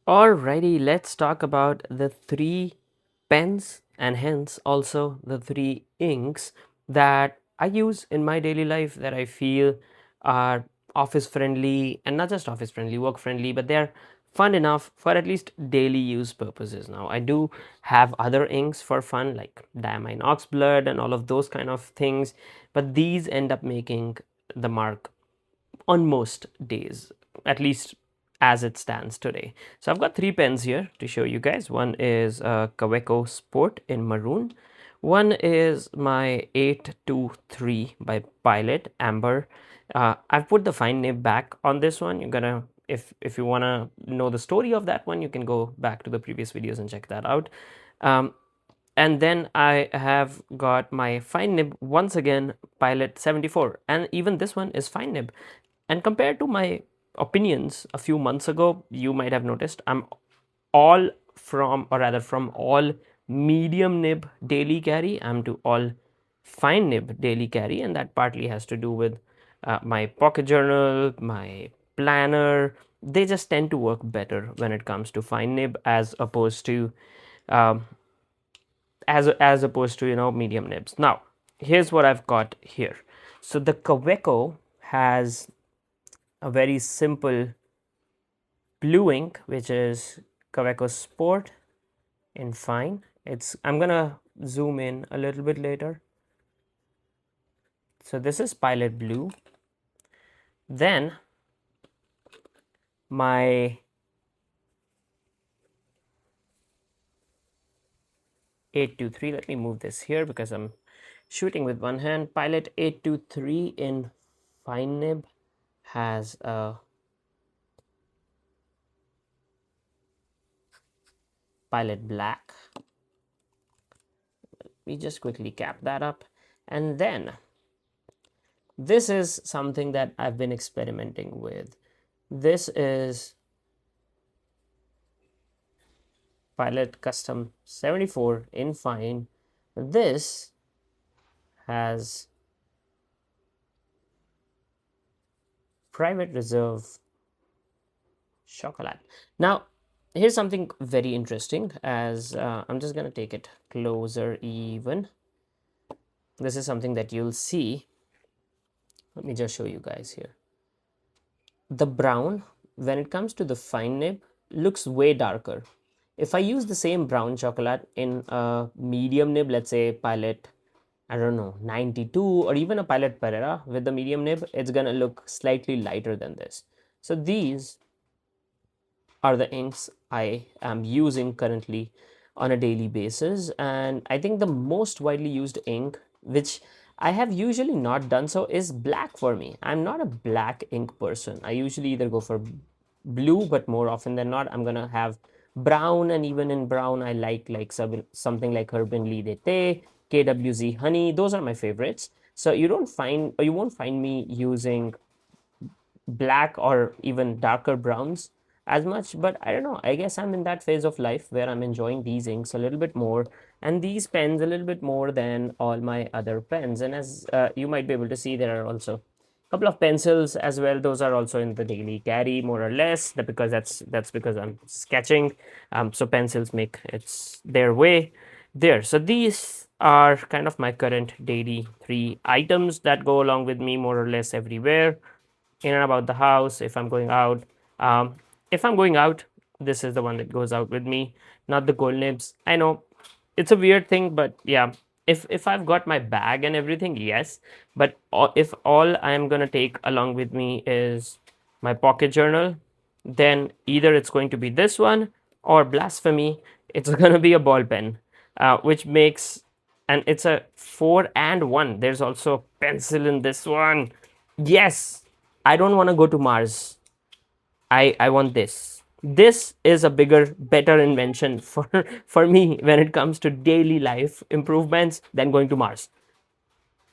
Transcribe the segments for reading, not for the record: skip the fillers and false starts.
Alrighty, let's talk about the three pens and hence also the three inks that I use in my daily life that I feel are office friendly, and not just office friendly, work friendly, but they're fun enough for at least daily use purposes. Now, I do have other inks for fun like diamine ox blood and all of those kind of things, but these end up making the mark on most days, at least as it stands today. So I've got three pens here to show you guys. One is Kaweco Sport in maroon. One is my 823 by Pilot Amber. I've put the fine nib back on this one. You're gonna, if you wanna know the story of that one, you can go back to the previous videos and check that out. Um, and then I have got my fine nib once again, Pilot 74, and even this one is fine nib. And compared to my opinions a few months ago, you might have noticed I'm all from, or rather from all medium nib daily carry, I'm to all fine nib daily carry, and that partly has to do with my pocket journal, my planner. They just tend to work better when it comes to fine nib as opposed to um, as opposed to medium nibs. Now, here's what I've got here. So the Kaweco has a very simple blue ink, which is Kaweco Sport in fine. I'm gonna zoom in a little bit later. So this is Pilot Blue. Then my 823, let me move this here because I'm shooting with one hand. Pilot 823 in fine nib has a Pilot Black. We just quickly cap that up, and then this is something that I've been experimenting with. This is Pilot Custom 74 in fine. This has Private Reserve Chocolat. Now, here's something very interesting as I'm just going to take it closer even. This is something that you'll see. Let me just show you guys here. The brown, when it comes to the fine nib, looks way darker. If I use the same brown chocolate in a medium nib, let's say Pilot, I don't know, 92 or even a Pilot Pereira with the medium nib, it's gonna look slightly lighter than this. So these are the inks I am using currently on a daily basis, and I think the most widely used ink, which I have usually not done so, is black for me. I'm not a black ink person. I usually either go for blue, but more often than not I'm gonna have brown, and even in brown I like something like Urban Lee d'été, KWZ Honey. Those are my favorites. So you won't find me using black or even darker browns as much, but I don't know, I guess I'm in that phase of life where I'm enjoying these inks a little bit more and these pens a little bit more than all my other pens. And as you might be able to see, there are also a couple of pencils as well. Those are also in the daily carry more or less, because that's because I'm sketching. So pencils make it's their way there. So these are kind of my current daily three items that go along with me more or less everywhere in and about the house. Um, if I'm going out, this is the one that goes out with me, not the gold nibs. I know it's a weird thing, but yeah, if I've got my bag and everything, yes. But if all I'm gonna take along with me is my pocket journal, then either it's going to be this one, or blasphemy, it's gonna be a ball pen, which makes, and it's a 4-and-1. There's also a pencil in this one. Yes, I don't want to go to Mars. I want this. This is a bigger, better invention for for me when it comes to daily life improvements than going to Mars.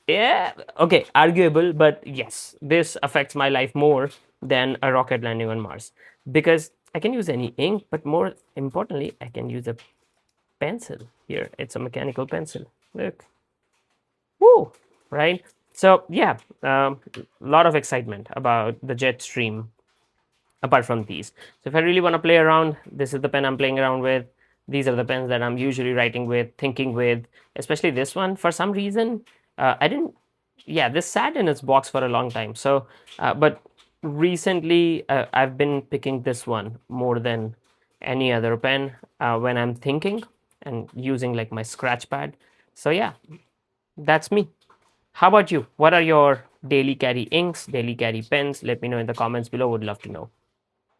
Yeah, okay, arguable, but yes, this affects my life more than a rocket landing on Mars, because I can use any ink, but more importantly, I can use a pencil here. It's a mechanical pencil. Look. Woo! Right? So, yeah, a lot of excitement about the jet stream apart from these. So if I really want to play around, this is the pen I'm playing around with. These are the pens that I'm usually writing with, thinking with, especially this one. For some reason, I didn't, yeah, this sat in its box for a long time. So, but recently I've been picking this one more than any other pen when I'm thinking and using like my scratch pad. So yeah, that's me. How about you? What are your daily carry inks, daily carry pens? Let me know in the comments below. Would love to know.